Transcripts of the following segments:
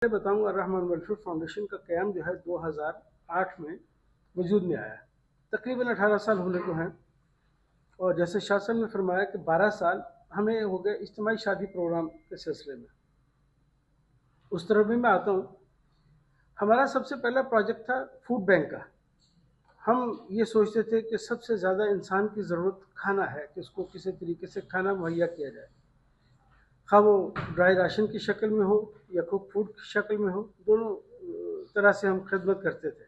میں بتاؤں الرحمان welfare foundation کا قیام جو ہے 2008 میں وجود میں آیا. تقریباً 18 سال ہونے کو ہیں. اور جیسے شاہ صاحب نے فرمایا کہ 12 سال ہمیں ہو گئے اجتماعی شادی پروگرام کے سلسلے میں. اس طرف بھی میں آتا ہوں. ہمارا سب سے پہلا پروجیکٹ تھا فوڈ بینک کا. ہم یہ سوچتے تھے کہ سب سے زیادہ انسان کی ضرورت کھانا ہے، کہ اس کو کسی طریقے سے کھانا مہیا کیا جائے، خواہ وہ ڈرائی راشن کی شکل میں ہو یا کوک فوڈ کی شکل میں ہو. دونوں طرح سے ہم خدمت کرتے تھے.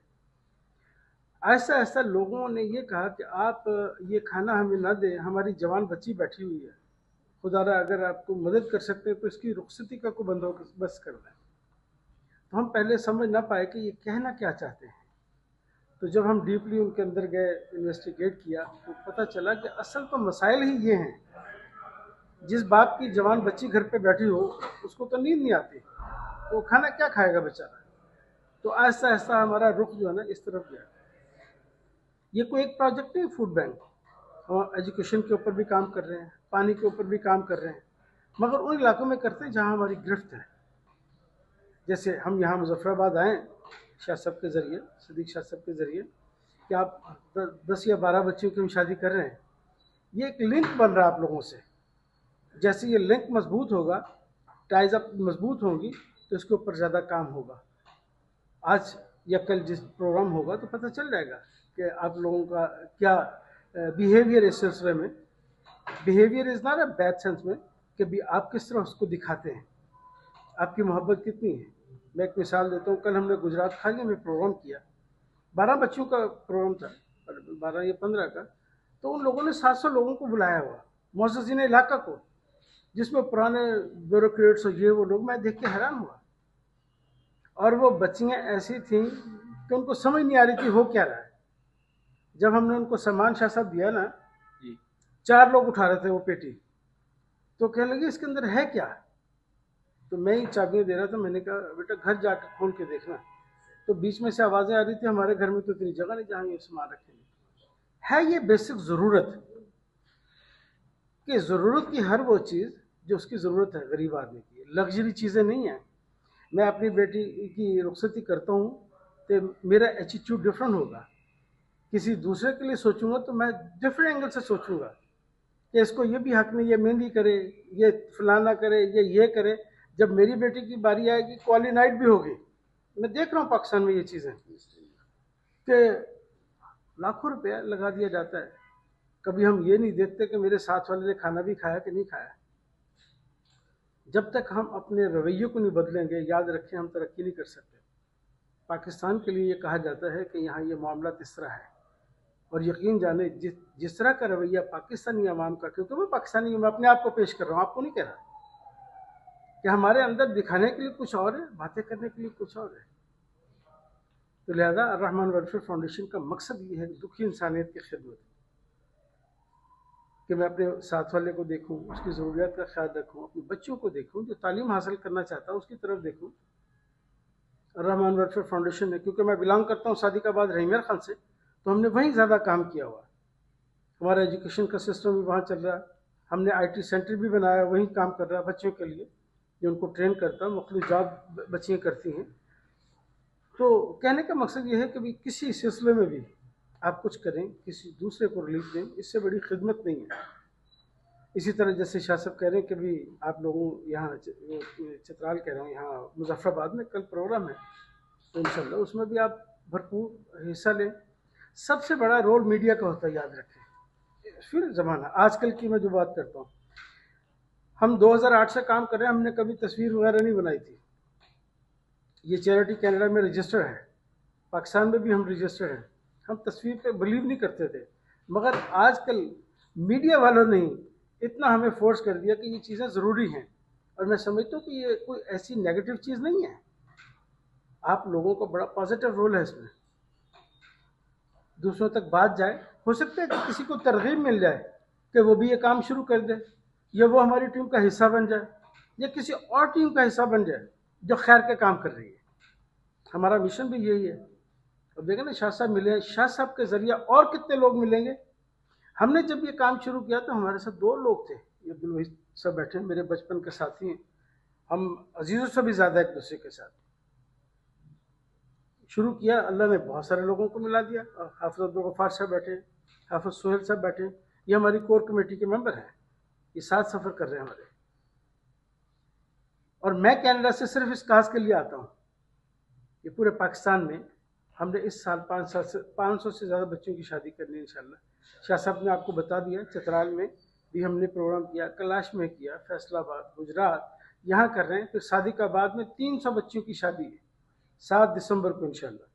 آہستہ آہستہ لوگوں نے یہ کہا کہ آپ یہ کھانا ہمیں نہ دیں، ہماری جوان بچی بیٹھی ہوئی ہے، خدا را اگر آپ کو مدد کر سکتے ہیں تو اس کی رخصتی کا کوئی بندوبست کر دیں. تو ہم پہلے سمجھ نہ پائے کہ یہ کہنا کیا چاہتے ہیں. تو جب ہم ڈیپلی ان کے اندر گئے، انویسٹیگیٹ کیا، تو پتہ چلا کہ اصل تو مسائل ہی یہ ہیں. جس باپ کی جوان بچی گھر پہ بیٹھی ہو اس کو تو نیند نہیں آتی، تو وہ کھانا کیا کھائے گا بیچارہ. تو آہستہ آہستہ ہمارا رخ جو ہے نا اس طرف گیا. یہ کوئی ایک پروجیکٹ نہیں فوڈ بینک. ہم ایجوکیشن کے اوپر بھی کام کر رہے ہیں، پانی کے اوپر بھی کام کر رہے ہیں، مگر ان علاقوں میں کرتے ہیں جہاں ہماری گرفت ہے. جیسے ہم یہاں مظفر آباد آئیں شاہ صاحب کے ذریعے، صدیق شاہ صاحب کے ذریعے، کہ آپ 10 یا 12 بچیوں کی ہم شادی کر رہے ہیں. یہ ایک لنک بن رہا ہے آپ لوگوں سے. جیسے یہ لنک مضبوط ہوگا، ٹائز اپ مضبوط ہوں گی، تو اس کے اوپر زیادہ کام ہوگا. آج یا کل جس پروگرام ہوگا تو پتہ چل جائے گا کہ آپ لوگوں کا کیا بیہیویئر اس سلسلے میں. Behaviour is not a bad sense میں، کہ بھی آپ کس طرح اس کو دکھاتے ہیں، آپ کی محبت کتنی ہے. میں ایک مثال دیتا ہوں. کل ہم نے گجرات خالی میں پروگرام کیا، 12 بچوں کا پروگرام تھا، 12 یا 15 کا. تو ان لوگوں نے 700 لوگوں کو بلایا ہوا، معززین علاقہ کو، جس میں پرانے بیوروکریٹس اور یہ وہ لوگ. میں دیکھ کے حیران ہوا. اور وہ بچیاں ایسی تھیں کہ ان کو سمجھ نہیں آ رہی تھی ہو کیا رہا ہے. جب ہم نے ان کو سامان شاہ صاحب دیا نا، 4 لوگ اٹھا رہے تھے وہ پیٹی، تو کہنے لگے اس کے اندر ہے کیا. تو میں ہی چابیاں دے رہا تھا. میں نے کہا بیٹا گھر جا کے کھول کے دیکھنا. تو بیچ میں سے آوازیں آ رہی تھی ہمارے گھر میں تو اتنی جگہ نہیں جہاں یہ سامان رکھیں گے. ہے یہ بیسک ضرورت، کہ ضرورت کی ہر وہ چیز جو اس کی ضرورت ہے غریب آدمی کی. لگژری چیزیں نہیں ہیں. میں اپنی بیٹی کی رخصتی کرتا ہوں تو میرا ایٹیٹیوڈ ڈفرینٹ ہوگا. کسی دوسرے کے لیے سوچوں گا تو میں ڈفرینٹ اینگل سے سوچوں گا کہ اس کو یہ بھی حق نہیں، یہ مہندی کرے، یہ فلانا کرے، یہ کرے. جب میری بیٹی کی باری آئے گی کوالی نائٹ بھی ہوگی. میں دیکھ رہا ہوں پاکستان میں یہ چیزیں کہ لاکھوں روپیہ لگا دیا جاتا ہے. کبھی ہم یہ نہیں دیکھتے کہ میرے ساتھ والے نے کھانا بھی کھایا کہ نہیں کھایا. جب تک ہم اپنے رویے کو نہیں بدلیں گے، یاد رکھیں ہم ترقی نہیں کر سکتے. پاکستان کے لیے یہ کہا جاتا ہے کہ یہاں یہ معاملات اس طرح ہے. اور یقین جانے جس طرح کا رویہ پاکستانی عوام کا، کیونکہ میں پاکستانی ہوں، میں اپنے آپ کو پیش کر رہا ہوں، آپ کو نہیں کہہ رہا، کہ ہمارے اندر دکھانے کے لیے کچھ اور ہے، باتیں کرنے کے لیے کچھ اور ہے. تو لہذا الرحمان ویلفیئر فاؤنڈیشن کا مقصد یہ ہے کہ دکھی انسانیت کی خدمت، کہ میں اپنے ساتھ والے کو دیکھوں، اس کی ضروریات کا خیال رکھوں، اپنے بچوں کو دیکھوں جو تعلیم حاصل کرنا چاہتا ہے اس کی طرف دیکھوں. الرحمان ویلفیئر فاؤنڈیشن ہے، کیونکہ میں بلانگ کرتا ہوں صادق آباد رحیم خان سے، تو ہم نے وہیں زیادہ کام کیا ہوا. ہمارا ایجوکیشن کا سسٹم بھی وہاں چل رہا ہے. ہم نے آئی ٹی سینٹر بھی بنایا، وہیں کام کر رہا ہے بچوں کے لیے، جو ان کو ٹرین کرتا ہے. مختلف جاب بچیاں کرتی ہیں. تو کہنے کا مقصد یہ ہے کہ بھی کسی سلسلے میں بھی آپ کچھ کریں، کسی دوسرے کو ریلیف دیں، اس سے بڑی خدمت نہیں ہے. اسی طرح جیسے شاہ صاحب کہہ رہے ہیں کہ بھی آپ لوگوں یہاں چترال کہہ رہے ہیں، یہاں مظفر آباد میں کل پروگرام ہے، تو انشاءاللہ اس میں بھی آپ بھرپور حصہ لیں. سب سے بڑا رول میڈیا کا ہوتا ہے، یاد رکھیں. پھر زمانہ آج کل کی میں جو بات کرتا ہوں، ہم 2008 سے کام کر رہے ہیں، ہم نے کبھی تصویر وغیرہ نہیں بنائی تھی. یہ چیریٹی کینیڈا میں رجسٹر ہے، پاکستان میں بھی ہم رجسٹر ہیں. ہم تصویر پہ بلیو نہیں کرتے تھے، مگر آج کل میڈیا والوں نے اتنا ہمیں فورس کر دیا کہ یہ چیزیں ضروری ہیں. اور میں سمجھتا ہوں کہ یہ کوئی ایسی نیگیٹو چیز نہیں ہے. آپ لوگوں کا بڑا پازیٹیو رول ہے اس میں. دوسروں تک بات جائے، ہو سکتا ہے کہ کسی کو ترغیب مل جائے کہ وہ بھی یہ کام شروع کر دے، یا وہ ہماری ٹیم کا حصہ بن جائے، یا کسی اور ٹیم کا حصہ بن جائے جو خیر کے کام کر رہی ہے. ہمارا مشن بھی یہی ہے. اب دیکھیں نا شاہ صاحب ملے ہیں، شاہ صاحب کے ذریعہ اور کتنے لوگ ملیں گے. ہم نے جب یہ کام شروع کیا تو ہمارے ساتھ 2 لوگ تھے. یہ عبدالوحید صاحب بیٹھے ہیں، میرے بچپن کے ساتھی ہیں. ہم عزیزوں سے بھی زیادہ ایک دوسرے کے ساتھ. شروع کیا، اللہ نے بہت سارے لوگوں کو ملا دیا. حافظ عبدالغفار صاحب بیٹھے، حافظ سہیل صاحب بیٹھے، یہ ہماری کور کمیٹی کے ممبر ہیں، یہ ساتھ سفر کر رہے ہیں ہمارے. اور میں کینیڈا سے صرف اس کاز کے لیے آتا ہوں کہ پورے پاکستان میں ہم نے اس سال 500 سے زیادہ بچوں کی شادی کرنی ہے انشاءاللہ. شاہ صاحب نے آپ کو بتا دیا، چترال میں بھی ہم نے پروگرام کیا، کلاش میں کیا، فیصل آباد، گجرات، یہاں کر رہے ہیں. پھر صادق آباد میں 300 بچوں کی شادی ہے 7 دسمبر کو انشاءاللہ.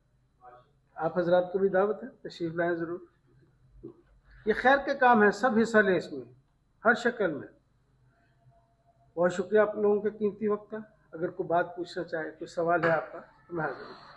آپ حضرات کو بھی دعوت ہے، تشریف لائیں ضرور. یہ خیر کے کام ہے، سب حصہ لیں اس میں ہر شکل میں. بہت شکریہ آپ لوگوں کے قیمتی وقت کا. اگر کوئی بات پوچھنا چاہے، کوئی سوال ہے آپ کا تو میں حاضر ہوں.